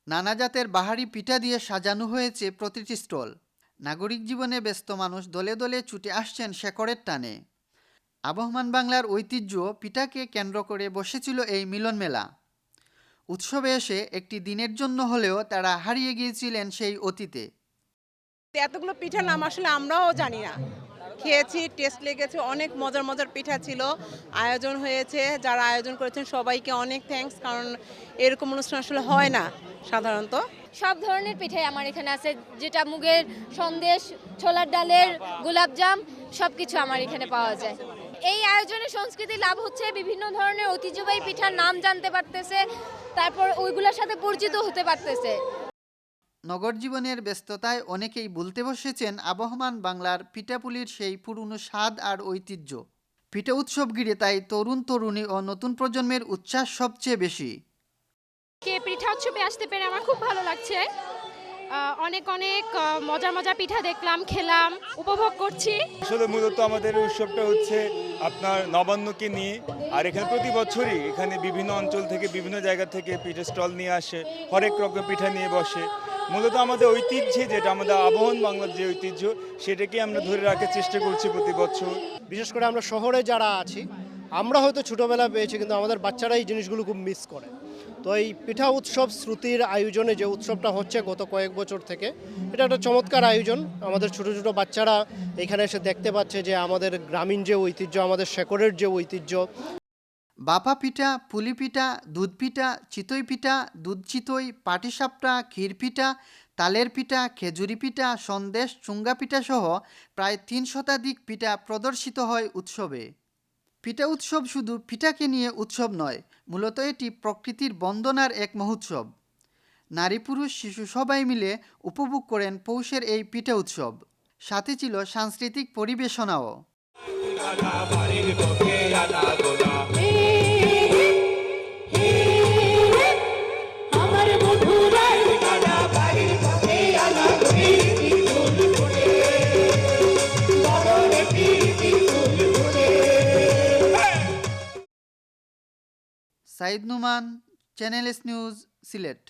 নানা জাতের বাহারি পিঠা দিয়ে সাজানো হয়েছে প্রতিটি স্টল। নাগরিক জীবনে ব্যস্ত মানুষ দলে দলে ছুটে আসছেন শেকড়ের টানে। আবহমান বাংলার ঐতিহ্য পিঠাকে কেন্দ্র করে বসেছিল এই মিলন মেলা। উৎসবে এসে একটি দিনের জন্য হলেও তারা হারিয়ে গিয়েছিলেন সেই অতীতে। এতগুলো পিঠার নাম আসলে আমরাও জানি না। খেয়েছি, টেস্ট লেগেছে, অনেক মজার মজার পিঠা ছিল। আয়োজন হয়েছে, যারা আয়োজন করেছেন সবাইকে অনেক থ্যাঙ্কস, কারণ এরকম অনুষ্ঠান আসলে হয় না সাধারণত। সব ধরনের পিঠাই আমার এখানে আছে, যেটা মুগের সন্দেশ, ছোলার ডালের গোলাপজাম, সব কিছু আমার এখানে পাওয়া যায়। এই আয়োজনের সংস্কৃতি লাভ হচ্ছে, বিভিন্ন ধরনের ঐতিহ্যবাহী পিঠার নাম জানতে পারতেছে, তারপর ওইগুলোর সাথে পরিচিত হতে পারতেছে। নগর জীবনের ব্যস্ততায় অনেকেই ভুলতে বসেছেন আবহমান বাংলার পিঠাপুলির সেই পুরনো স্বাদ আর ঐতিহ্য। পিঠা উৎসব ঘিরে তাই তরুণ তরুণী ও নতুন প্রজন্মের উচ্ছ্বাস সবচেয়ে বেশি। পিঠা উৎসবে আসতে পেরে আমার খুব ভালো লাগছে। অনেক অনেক মজার মজার পিঠা দেখলাম, খেলাম, উপভোগ করছি। আসলে মূলত আমাদের উৎসবটা হচ্ছে আপনার নবান্নকে নিয়ে, আর এখানে প্রতি বছরই এখানে বিভিন্ন অঞ্চল থেকে বিভিন্ন জায়গা থেকে পিঠা স্টল নিয়ে আসে, হরেক রকম পিঠা নিয়ে বসে। মূলত আমাদের ঐতিহ্যে, যেটা আমাদের আবহমান বাংলার যে ঐতিহ্য, সেটাকে আমরা ধরে রাখার চেষ্টা করছি প্রতি বছর। বিশেষ করে আমরা শহরে যারা আছি, আমরা হয়তো ছোটোবেলা পেয়েছি, কিন্তু আমাদের বাচ্চারা এই জিনিসগুলো খুব মিস করে। তো এই পিঠা উৎসব শ্রুতির আয়োজনে যে উৎসবটা হচ্ছে গত কয়েক বছর থেকে, এটা একটা চমৎকার আয়োজন। আমাদের ছোটো ছোটো বাচ্চারা এখানে এসে দেখতে পাচ্ছে যে আমাদের গ্রামীণ যে ঐতিহ্য, আমাদের শেকড়ের যে ঐতিহ্য। বাপা পিঠা, পুলি পিঠা, দুধ পিঠা, চিতই পিঠা, দুধ চিতই, পাটিসাপটা, ক্ষীর পিঠা, তালের পিঠা, খেজুরি পিঠা, সন্দেশ, চুঙ্গা পিঠা সহ প্রায় ৩ শতাধিক পিঠা প্রদর্শিত হয় উৎসবে। পিঠা উৎসব শুধু পিঠাকে নিয়ে উৎসব নয়, মূলত এটি প্রকৃতির বন্দনার এক মহোৎসব। নারী পুরুষ শিশু সবাই মিলে উপভোগ করেন পৌষের এই পিঠা উৎসব। সাথে ছিল সাংস্কৃতিক পরিবেশনাও। Saeed Numan, channel S news, Sylhet.